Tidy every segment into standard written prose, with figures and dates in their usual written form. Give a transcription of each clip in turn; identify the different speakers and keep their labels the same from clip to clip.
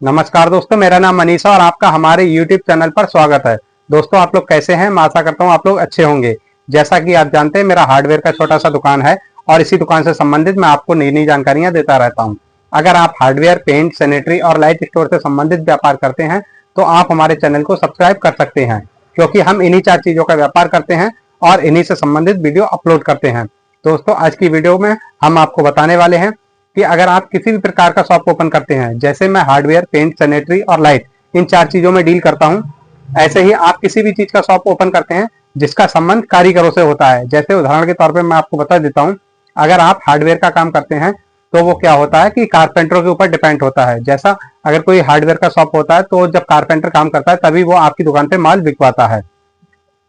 Speaker 1: नमस्कार दोस्तों, मेरा नाम मनीषा और आपका हमारे YouTube चैनल पर स्वागत है। दोस्तों, आप लोग कैसे हैं? मैं आशा करता हूं आप लोग अच्छे होंगे। जैसा कि आप जानते हैं, मेरा हार्डवेयर का छोटा सा दुकान है और इसी दुकान से संबंधित मैं आपको नई नई जानकारियां देता रहता हूं। अगर आप हार्डवेयर, पेंट, सैनिटरी और लाइट स्टोर से संबंधित व्यापार करते हैं तो आप हमारे चैनल को सब्सक्राइब कर सकते हैं, क्योंकि हम इन्हीं 4 चीजों का व्यापार करते हैं और इन्हीं से संबंधित वीडियो अपलोड करते हैं। दोस्तों, आज की वीडियो में हम आपको बताने वाले हैं कि अगर आप किसी भी प्रकार का शॉप ओपन करते हैं, जैसे मैं हार्डवेयर, पेंट, सैनिटरी और लाइट इन 4 चीजों में डील करता हूं, ऐसे ही आप किसी भी चीज का शॉप ओपन करते हैं जिसका संबंध कारीगरों से होता है। जैसे उदाहरण के तौर पे मैं आपको बता देता हूं, अगर आप हार्डवेयर का काम करते हैं तो वो क्या होता है कि कारपेंटरों के ऊपर डिपेंड होता है। जैसा अगर कोई हार्डवेयर का शॉप होता है तो जब कारपेंटर काम करता है तभी वो आपकी दुकान पे माल बिकवाता है।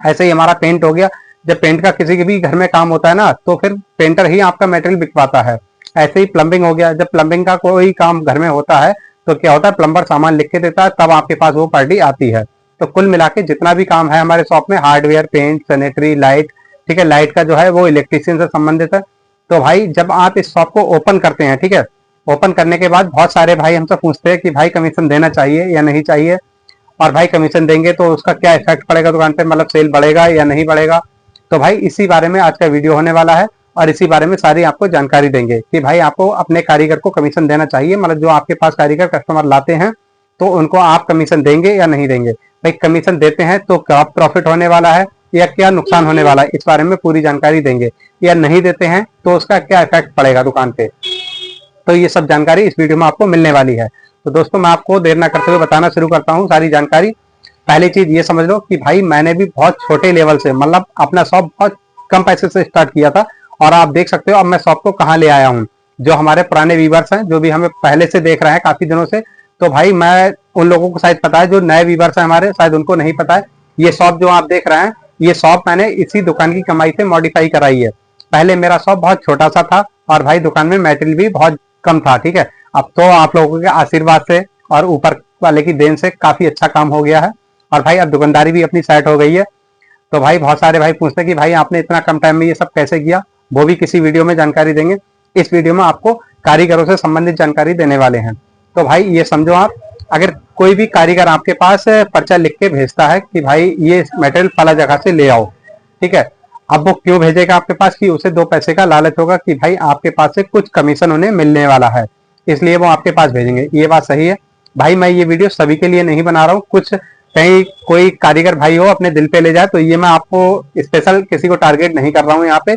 Speaker 1: ऐसे ही हमारा पेंट हो गया, जब पेंट का किसी के भी घर में काम होता है ना, तो फिर पेंटर ही आपका मटेरियल बिकवाता है। ऐसे ही प्लम्बिंग हो गया, जब प्लम्बिंग का कोई काम घर में होता है तो क्या होता है, प्लम्बर सामान लिख के देता है, तब आपके पास वो पार्टी आती है। तो कुल मिला के जितना भी काम है हमारे शॉप में, हार्डवेयर, पेंट, सैनिटरी, लाइट, ठीक है, लाइट का जो है वो इलेक्ट्रिशियन से संबंधित है। तो भाई जब आप इस शॉप को ओपन करते हैं, ठीक है, ओपन करने के बाद बहुत सारे भाई हमसे पूछते हैं कि भाई कमीशन देना चाहिए या नहीं चाहिए, और भाई कमीशन देंगे तो उसका क्या इफेक्ट पड़ेगा दुकान पे, मतलब सेल बढ़ेगा या नहीं बढ़ेगा। तो भाई इसी बारे में आज का वीडियो होने वाला है और इसी बारे में सारी आपको जानकारी देंगे कि भाई आपको अपने कारीगर को कमीशन देना चाहिए, मतलब जो आपके पास कारीगर कस्टमर लाते हैं तो उनको आप कमीशन देंगे या नहीं देंगे। भाई कमीशन देते हैं तो क्या प्रॉफिट होने वाला है या क्या नुकसान होने वाला है, इस बारे में पूरी जानकारी देंगे। या नहीं देते हैं तो उसका क्या इफेक्ट पड़ेगा दुकान पे, तो ये सब जानकारी इस वीडियो में आपको मिलने वाली है। तो दोस्तों, मैं आपको देर ना करते हुए बताना शुरू करता हूँ सारी जानकारी। पहली चीज ये समझ लो कि भाई मैंने भी बहुत छोटे लेवल से, मतलब अपना शॉप बहुत कम पैसे से स्टार्ट किया था, और आप देख सकते हो अब मैं शॉप को कहाँ ले आया हूँ। जो हमारे पुराने व्यूवर्स हैं, जो भी हमें पहले से देख रहे हैं काफी दिनों से, तो भाई मैं उन लोगों को शायद पता है, जो नए व्यूवर्स हैं हमारे शायद उनको नहीं पता है। ये शॉप जो आप देख रहे हैं, ये शॉप मैंने इसी दुकान की कमाई से मॉडिफाई कराई है। पहले मेरा शॉप बहुत छोटा सा था और भाई दुकान में मटेरियल भी बहुत कम था, ठीक है। अब तो आप लोगों के आशीर्वाद से और ऊपर वाले की देन से काफी अच्छा काम हो गया है, और भाई अब दुकानदारी भी अपनी सेट हो गई है। तो भाई बहुत सारे भाई पूछते हैं कि भाई आपने इतना कम टाइम में ये सब कैसे किया, वो भी किसी वीडियो में जानकारी देंगे। इस वीडियो में आपको कारीगरों से संबंधित जानकारी देने वाले हैं। तो भाई ये समझो आप, अगर कोई भी कारीगर आपके पास पर्चा लिख के भेजता है कि भाई ये मटेरियल फला जगह से ले आओ, ठीक है, अब वो क्यों भेजेगा आपके पास, कि उसे 2 पैसे का लालच होगा कि भाई आपके पास से कुछ कमीशन उन्हें मिलने वाला है, इसलिए वो आपके पास भेजेंगे। ये बात सही है भाई, मैं ये वीडियो सभी के लिए नहीं बना रहा हूँ। कुछ कहीं कोई कारीगर भाई हो अपने दिल पे ले जाए तो ये मैं आपको स्पेशल किसी को टारगेट नहीं कर रहा हूँ यहाँ पे।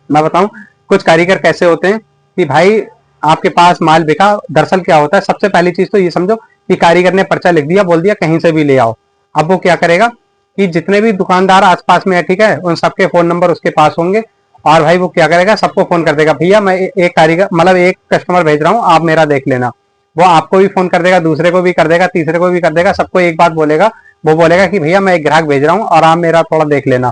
Speaker 1: मैं बताऊं कुछ कारीगर कैसे होते हैं कि भाई आपके पास माल बिका, दरअसल क्या होता है, सबसे पहली चीज तो ये समझो कि कारीगर ने पर्चा लिख दिया, बोल दिया कहीं से भी ले आओ। अब वो क्या करेगा कि जितने भी दुकानदार आसपास में है, ठीक है, उन सबके फोन नंबर उसके पास होंगे, और भाई वो क्या करेगा, सबको फोन कर देगा, भैया मैं एक कारीगर, मतलब एक कस्टमर भेज रहा हूँ, आप मेरा देख लेना। वो आपको भी फोन कर देगा, दूसरे को भी कर देगा, तीसरे को भी कर देगा, सबको एक बात बोलेगा, वो बोलेगा कि भैया मैं एक ग्राहक भेज रहा हूँ और आप मेरा थोड़ा देख लेना।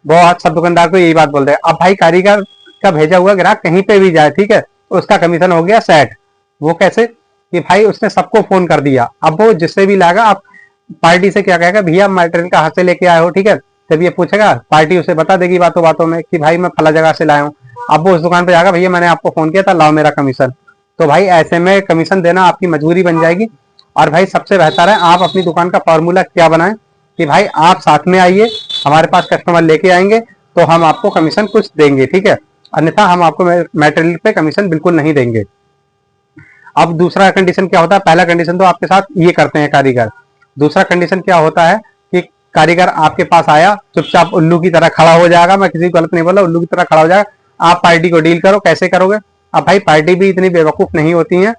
Speaker 1: वो सब दुकानदार को यही बात बोल देगा। अब भाई कारीगर का भेजा हुआ ग्राहक कहीं पे भी जाए, ठीक है, उसका कमीशन हो गया सेट। वो कैसे कि भाई उसने सबको फोन कर दिया, अब वो जिससे भी लाएगा, आप पार्टी से क्या कहेगा, भैया मटेरियल कहाँ से लेके आए हो, ठीक है, जब ये पूछेगा पार्टी उसे बता देगी बातों बातों में कि भाई मैं फला जगह से लाया हूँ। अब वो उस दुकान पे जाएगा, भैया मैंने आपको फोन किया था, लाओ मेरा कमीशन। तो भाई ऐसे में कमीशन देना आपकी मजबूरी बन जाएगी। और भाई सबसे बेहतर है आप अपनी दुकान का फॉर्मूला क्या बनाएं कि भाई आप साथ में आइए, हमारे पास कस्टमर लेके आएंगे तो हम आपको कमीशन कुछ देंगे, ठीक है, अन्यथा हम आपको मटेरियल पे कमीशन बिल्कुल नहीं देंगे। अब दूसरा कंडीशन क्या होता है, पहला कंडीशन तो आपके साथ ये करते हैं कारीगर, दूसरा कंडीशन क्या होता है कि कारीगर आपके पास आया, चुपचाप उल्लू की तरह खड़ा हो जाएगा, मैं किसी को गलत नहीं बोला, उल्लू की तरह खड़ा हो जाएगा। आप पार्टी को डील करो, कैसे करोगे। अब भाई पार्टी भी इतनी बेवकूफ नहीं होती है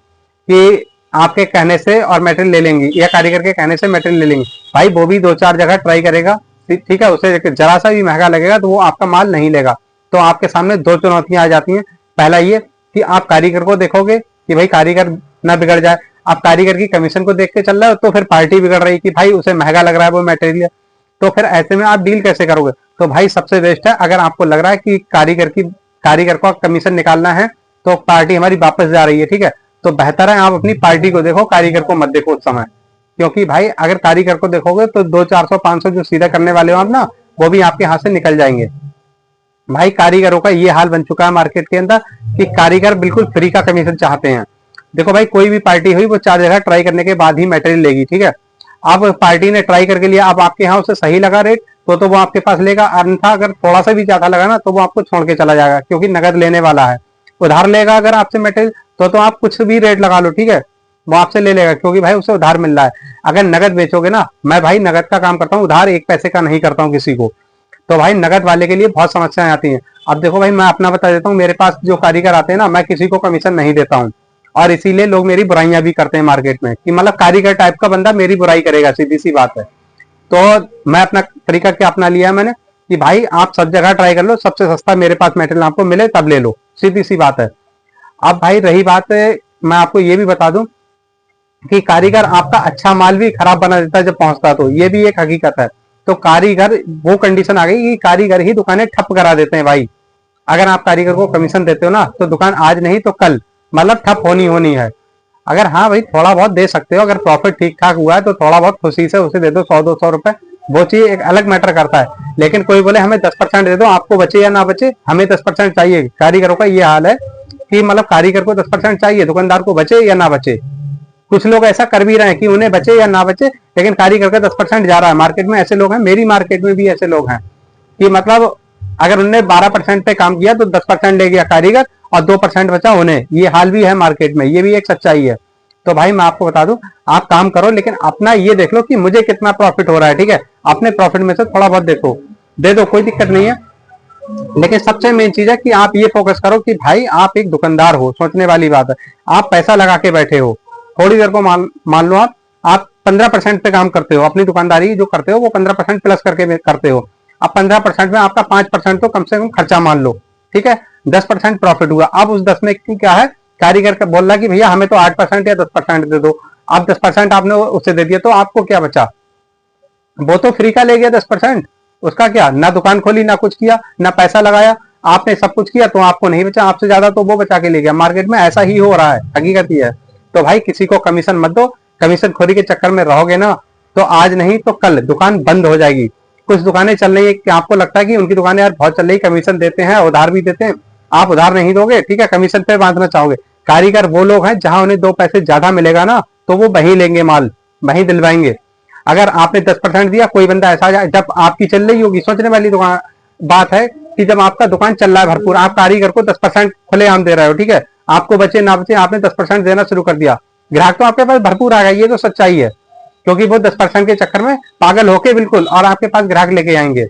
Speaker 1: कि आपके कहने से और मटेरियल ले लेंगी, या कारीगर के कहने से मटेरियल ले लेंगी। भाई वो भी 2-4 जगह ट्राई करेगा, ठीक है, उसे जरा सा भी महंगा लगेगा तो वो आपका माल नहीं लेगा। तो आपके सामने 2 चुनौतियां आ जाती हैं। पहला ये कि आप कारीगर को देखोगे कि भाई कारीगर ना बिगड़ जाए, आप कारीगर की कमीशन को देख के चल रहे हो तो फिर पार्टी बिगड़ रही कि भाई उसे महंगा लग रहा है वो मटेरियल, तो फिर ऐसे में आप डील कैसे करोगे। तो भाई सबसे बेस्ट है, अगर आपको लग रहा है कि कारीगर को कमीशन निकालना है तो पार्टी हमारी वापस जा रही है, ठीक है, तो बेहतर है आप अपनी पार्टी को देखो, कारीगर को मत देखो उस समय। क्योंकि भाई अगर कारीगर को देखोगे तो 200-400-500 जो सीधा करने वाले हो आप ना, वो भी आपके हाथ से निकल जाएंगे। भाई कारीगरों का ये हाल बन चुका है मार्केट के अंदर कि कारीगर बिल्कुल फ्री का कमीशन चाहते हैं। देखो भाई, कोई भी पार्टी हुई वो 4 जगह ट्राई करने के बाद ही मटेरियल लेगी, ठीक है। अब पार्टी ने ट्राई करके लिया, अब आपके यहाँ उसे सही लगा रेट तो वो आपके पास लेगा, अन्यथा अगर थोड़ा सा भी ज्यादा लगा ना तो वो आपको छोड़ के चला जाएगा, क्योंकि नगद लेने वाला है। उधार लेगा अगर आपसे मटेरियल तो आप कुछ भी रेट लगा लो, ठीक है, वो आपसे ले लेगा, क्योंकि भाई उसे उधार मिल रहा है। अगर नगद बेचोगे ना, मैं भाई नगद का काम करता हूँ, उधार 1 पैसे का नहीं करता हूँ किसी को, तो भाई नगद वाले के लिए बहुत समस्याएं आती हैं। अब देखो भाई, मैं अपना बता देता हूँ, मेरे पास जो कारीगर आते हैं ना, मैं किसी को कमीशन नहीं देता हूँ, और इसीलिए लोग मेरी बुराइयां भी करते हैं मार्केट में, कि मतलब कारीगर टाइप का बंदा मेरी बुराई करेगा, सीधी सी बात है। तो मैं अपना तरीका क्या अपना लिया है मैंने, कि भाई आप सब जगह ट्राई कर लो, सबसे सस्ता मेरे पास मटेरियल आपको मिले तब ले लो, सीधी सी बात है। अब भाई रही बात है, मैं आपको ये भी बता दूं कि कारीगर आपका अच्छा माल भी खराब बना देता है जब पहुंचता है, तो ये भी एक हकीकत है। तो कारीगर, वो कंडीशन आ गई कि कारीगर ही दुकानें ठप करा देते हैं भाई। अगर आप कारीगर को कमीशन देते हो ना, तो दुकान आज नहीं तो कल मतलब ठप होनी होनी है। अगर हाँ भाई थोड़ा बहुत दे सकते हो, अगर प्रॉफिट ठीक ठाक हुआ है तो थोड़ा बहुत खुशी से उसे दे दो, 100-200 रुपए, वो चीज एक अलग मैटर करता है। लेकिन कोई बोले हमें 10% दे दो, आपको बचे या ना बचे, हमें 10% चाहिए। कारीगरों का ये हाल है कि मतलब कारीगर को 10% चाहिए, दुकानदार को बचे या ना बचे। कुछ लोग ऐसा कर भी रहे हैं कि उन्हें बचे या ना बचे, लेकिन कारीगर का 10% जा रहा है। मार्केट में ऐसे लोग हैं, मेरी मार्केट में भी ऐसे लोग हैं कि मतलब अगर उन्होंने 12% पे काम किया तो 10% ले गया कारीगर और 2% बचा उन्हें। ये हाल भी है मार्केट में, ये भी एक सच्चाई है। तो भाई मैं आपको बता दूं, आप काम करो, लेकिन अपना ये देख लो कि मुझे कितना प्रॉफिट हो रहा है, ठीक है। अपने प्रॉफिट में से थोड़ा बहुत देखो, दे दो, कोई दिक्कत नहीं है। लेकिन सबसे मेन चीज है कि आप ये फोकस करो कि भाई आप एक दुकानदार हो, सोचने वाली बात है। आप पैसा लगा के बैठे हो, थोड़ी देर को मान लो आप 15% पे काम करते हो, अपनी दुकानदारी जो करते हो वो 15% प्लस करके करते हो। अब 15% में आपका 5% तो कम से कम खर्चा मान लो, ठीक है। 10% प्रॉफिट हुआ। अब उस 10 में क्या है, कारीगर का बोल रहा कि भैया हमें तो 8% या 10% दे दो। आप 10% आपने उसे दे दिया तो आपको क्या बचा, वो तो फ्री का ले गया 10%। उसका क्या, ना दुकान खोली, ना कुछ किया, ना पैसा लगाया, आपने सब कुछ किया तो आपको नहीं बचा, आपसे ज्यादा तो वो बचा के ले गया। मार्केट में ऐसा ही हो रहा है, हकीकत ही है। तो भाई किसी को कमीशन मत दो, कमीशन खोरी के चक्कर में रहोगे ना तो आज नहीं तो कल दुकान बंद हो जाएगी। कुछ दुकानें चल रही है कि आपको लगता है कि उनकी दुकानें यार बहुत चल रही, कमीशन देते हैं, उधार भी देते हैं, आप उधार नहीं दोगे, ठीक है, कमीशन पे बांधना चाहोगे। कारीगर वो लोग हैं जहां उन्हें 2 पैसे ज्यादा मिलेगा ना तो वो वहीं लेंगे माल, वहीं दिलवाएंगे। अगर आपने 10% दिया, कोई बंदा ऐसा आ जाए, जब आपकी चल रही होगी, सोचने वाली दुकान बात है कि जब आपका दुकान चल रहा है भरपूर, आप कारीगर को 10% खुलेआम दे रहे हो, ठीक है, आपको बचे ना बचे आपने 10% देना शुरू कर दिया, ग्राहक तो आपके पास भरपूर आ गया, ये तो सच्चाई है। क्योंकि वो 10% के चक्कर में पागल होके बिल्कुल और आपके पास ग्राहक लेके आएंगे।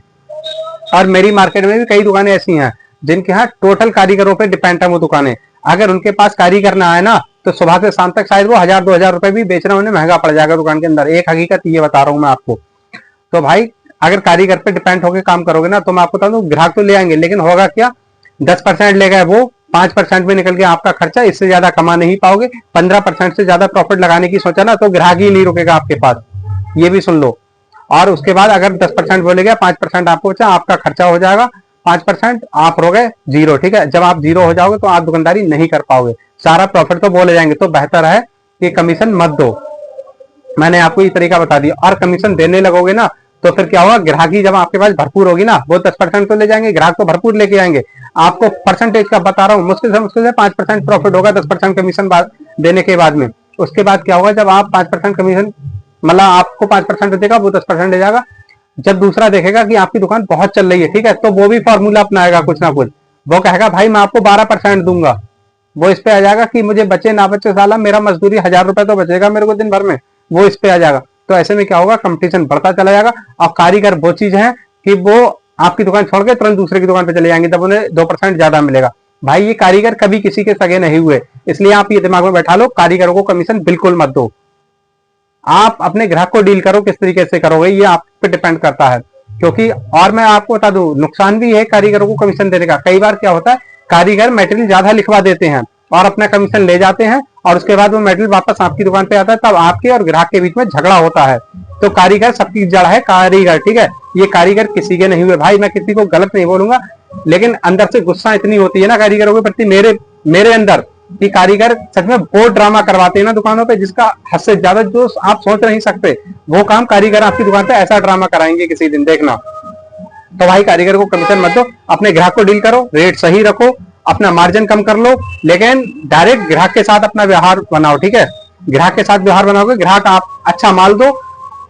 Speaker 1: और मेरी मार्केट में भी कई दुकानें ऐसी हैं जिनके यहाँ टोटल कारीगरों पे डिपेंड है वो दुकानें। अगर उनके पास कारीगर ना आए ना तो सुबह से शाम तक शायद वो 1000-2000 रुपए भी बेचना उन्हें महंगा पड़ जाएगा दुकान के अंदर। एक हकीकत ये बता रहा हूं मैं आपको। तो भाई अगर कारीगर पे डिपेंड होकर काम करोगे ना तो मैं आपको बता दूं, ग्राहक तो ले आएंगे, लेकिन होगा क्या, 10% ले गए वो, 5% में निकल गया आपका खर्चा, इससे ज्यादा कमा नहीं पाओगे। 15% से ज्यादा प्रॉफिट लगाने की सोचा ना तो ग्राहक ही नहीं रुकेगा आपके पास, ये भी सुन लो। और उसके बाद अगर 10% बोले गया, 5% आपको बचा, आपका खर्चा हो जाएगा, 5% आप हो गए जीरो, ठीक है। जब आप जीरो हो जाओगे तो आप दुकानदारी नहीं कर पाओगे, सारा प्रॉफिट तो बोले जाएंगे। तो बेहतर है कि कमीशन मत दो, मैंने आपको ये तरीका बता दिया। और कमीशन देने लगोगे ना तो फिर क्या होगा, ग्राहकी जब आपके पास भरपूर होगी ना, वो 10% तो ले जाएंगे, ग्राहक तो भरपूर लेके आएंगे। आपको परसेंटेज का बता रहा हूँ, मुश्किल से 5% प्रॉफिट होगा 10% कमीशन देने के बाद में। उसके बाद क्या होगा, जब आप 5% कमीशन मतलब आपको 5% देगा, वो 10% ले जाएगा। जब दूसरा देखेगा कि आपकी दुकान बहुत चल रही है, ठीक है, तो वो भी फॉर्मूला अपनाएगा कुछ ना कुछ, वो कहेगा भाई मैं आपको 12% दूंगा। वो इस पे आ जाएगा कि मुझे बचे ना बचे, साला मेरा मजदूरी 1000 रुपए तो बचेगा मेरे को दिन भर में, वो इस पे आ जाएगा। तो ऐसे में क्या होगा, कंपटीशन बढ़ता चला जाएगा। और कारीगर वो चीज है कि वो आपकी दुकान छोड़ के तुरंत दूसरे की दुकान पे चले जाएंगे, तब उन्हें 2% ज्यादा मिलेगा। भाई ये कारीगर कभी किसी के सगे नहीं हुए, इसलिए आप ये दिमाग में बैठा लो, कारीगरों को कमीशन बिल्कुल मत दो। आप अपने ग्राहक को डील करो, किस तरीके से करोगे ये आप पे डिपेंड करता है। क्योंकि और मैं आपको बता दूं, नुकसान भी है कारीगरों को कमीशन देने का। कई बार क्या होता है, कारीगर मटेरियल ज्यादा लिखवा देते हैं और अपना कमीशन ले जाते हैं, और उसके बाद वो मटेरियल वापस आपकी दुकान पे आता है, तब आपके और ग्राहक के बीच में झगड़ा होता है। तो कारीगर सबकी जड़ है कारीगर, ठीक है, ये कारीगर किसी के नहीं हुए। भाई मैं किसी को गलत नहीं बोलूंगा, लेकिन अंदर से गुस्सा इतनी होती है ना कारीगरों के प्रति, मेरे अंदर, कि कारीगर सच में वो ड्रामा करवाते हैं ना दुकानों पे, जिसका हद से ज्यादा जो आप सोच नहीं सकते, वो काम कारीगर आपकी दुकान पे ऐसा ड्रामा कराएंगे किसी दिन, देखना। तो भाई कारीगर को कमीशन मत दो, अपने ग्राहक को डील करो, रेट सही रखो, अपना मार्जिन कम कर लो, लेकिन डायरेक्ट ग्राहक के साथ अपना व्यवहार बनाओ। ठीक है, ग्राहक के साथ व्यवहार बनाओगे, ग्राहक आप अच्छा माल दो,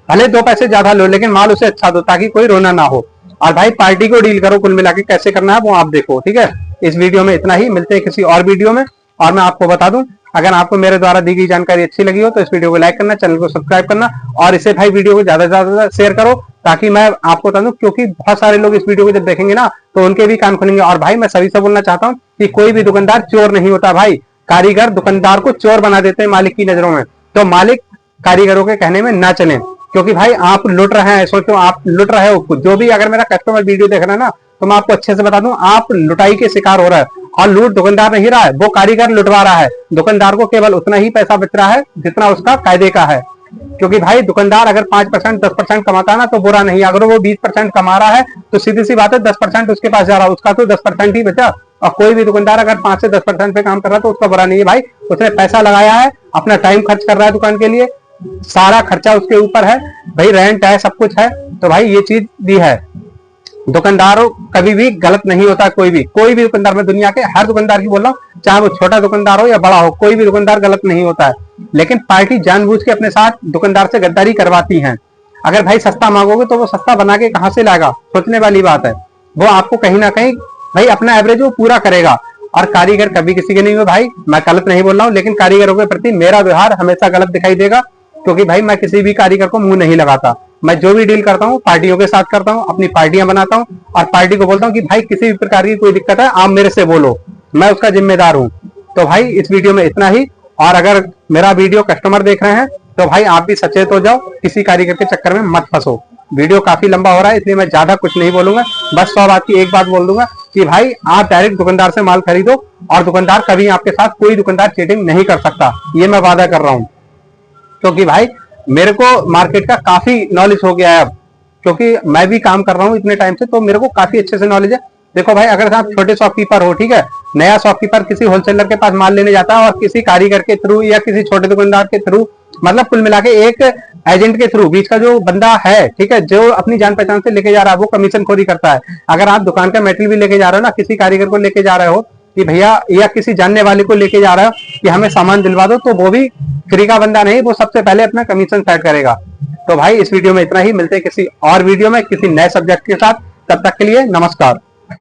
Speaker 1: भले 2 पैसे ज्यादा लो लेकिन माल उसे अच्छा दो, ताकि कोई रोना ना हो। और भाई पार्टी को डील करो, कुल मिला के कैसे करना है वो आप देखो। ठीक है, इस वीडियो में इतना ही, मिलते हैं किसी और वीडियो में। और मैं आपको बता दूं, अगर आपको मेरे द्वारा दी गई जानकारी अच्छी लगी हो तो इस वीडियो को लाइक करना, चैनल को सब्सक्राइब करना, और इसे भाई वीडियो को ज्यादा से ज्यादा शेयर करो, ताकि मैं आपको बता दूं, क्योंकि बहुत सारे लोग इस वीडियो को जब देखेंगे ना तो उनके भी कान खुलेंगे। और भाई मैं सभी से बोलना चाहता हूं कि कोई भी दुकानदार चोर नहीं होता भाई, कारीगर दुकानदार को चोर बना देते हैं मालिक की नजरों में। तो मालिक कारीगरों के कहने में ना चले, क्योंकि भाई आप लुट रहे हैं, सोचो आप लुट रहे हो। जो भी अगर मेरा कस्टमर वीडियो देख रहा है ना, तो मैं आपको अच्छे से बता दूं, आप लुटाई के शिकार हो रहा है। और लूट दुकानदार नहीं रहा है, वो कारीगर लुटवा रहा है। दुकानदार को केवल उतना ही पैसा बच रहा है जितना उसका कायदे का है, क्योंकि भाई दुकानदार अगर 5% 10% कमाता है ना तो बुरा नहीं, अगर वो 20% कमा रहा है तो सीधी सी बात है 10% उसके पास जा रहा है, उसका तो 10% ही बचा। और कोई भी दुकानदार अगर 5 से 10% पे काम कर रहा है तो उसका बुरा नहीं है भाई, उसने पैसा लगाया है, अपना टाइम खर्च कर रहा है दुकान के लिए, सारा खर्चा उसके ऊपर है भाई, रेंट है, सब कुछ है। तो भाई ये चीज भी है, दुकानदारों कभी भी गलत नहीं होता। कोई भी दुकानदार, मैं दुनिया के हर दुकानदार की बोल रहा हूँ, चाहे वो छोटा दुकानदार हो या बड़ा हो, कोई भी दुकानदार गलत नहीं होता है। लेकिन पार्टी जानबूझ के अपने साथ दुकानदार से गद्दारी करवाती है। अगर भाई सस्ता मांगोगे तो वो सस्ता बना के कहां से लाएगा, सोचने वाली बात है। वो आपको कहीं ना कहीं भाई अपना एवरेज वो पूरा करेगा। और कारीगर कभी किसी के नहीं हुए भाई, मैं गलत नहीं बोल रहा हूँ, लेकिन कारीगरों के प्रति मेरा व्यवहार हमेशा गलत दिखाई देगा, क्योंकि भाई मैं किसी भी कारीगर को मुंह नहीं लगाता। मैं जो भी डील करता हूँ पार्टियों के साथ करता हूँ, अपनी पार्टियां बनाता हूँ, और पार्टी को बोलता हूँ कि भाई किसी भी प्रकार की कोई दिक्कत है आप मेरे से बोलो, मैं उसका जिम्मेदार हूँ। तो भाई इस वीडियो में इतना ही। और अगर मेरा वीडियो कस्टमर देख रहे हैं तो भाई आप भी सचेत हो जाओ, किसी कारीगर के चक्कर में मत फंसो। वीडियो काफी लंबा हो रहा है इसलिए मैं ज्यादा कुछ नहीं बोलूंगा, बस 100 बात की एक बात बोल दूंगा कि भाई आप डायरेक्ट दुकानदार से माल खरीदो, और दुकानदार कभी आपके साथ कोई दुकानदार चीटिंग नहीं कर सकता, ये मैं वादा कर रहा हूँ। क्योंकि भाई मेरे को मार्केट का काफी नॉलेज हो गया है अब, क्योंकि मैं भी काम कर रहा हूँ इतने टाइम से, तो मेरे को काफी अच्छे से नॉलेज है। देखो भाई, अगर आप छोटे शॉपकीपर हो, ठीक है, नया शॉपकीपर किसी होलसेलर के पास माल लेने जाता है और किसी कारीगर के थ्रू या किसी छोटे दुकानदार के थ्रू, मतलब कुल मिला के एक एजेंट के थ्रू, बीच का जो बंदा है, ठीक है, जो अपनी जान पहचान से लेके जा रहा है, वो कमीशन खोरी करता है। अगर आप दुकान का मेटेरियल भी लेके जा रहे हो ना, किसी कारीगर को लेके जा रहे हो कि भैया, या किसी जानने वाले को लेके जा रहे हो कि हमें सामान दिलवा दो, तो वो भी फ्री का बंदा नहीं, वो सबसे पहले अपना कमीशन सेट करेगा। तो भाई इस वीडियो में इतना ही, मिलते हैं किसी और वीडियो में किसी नए सब्जेक्ट के साथ, तब तक के लिए नमस्कार।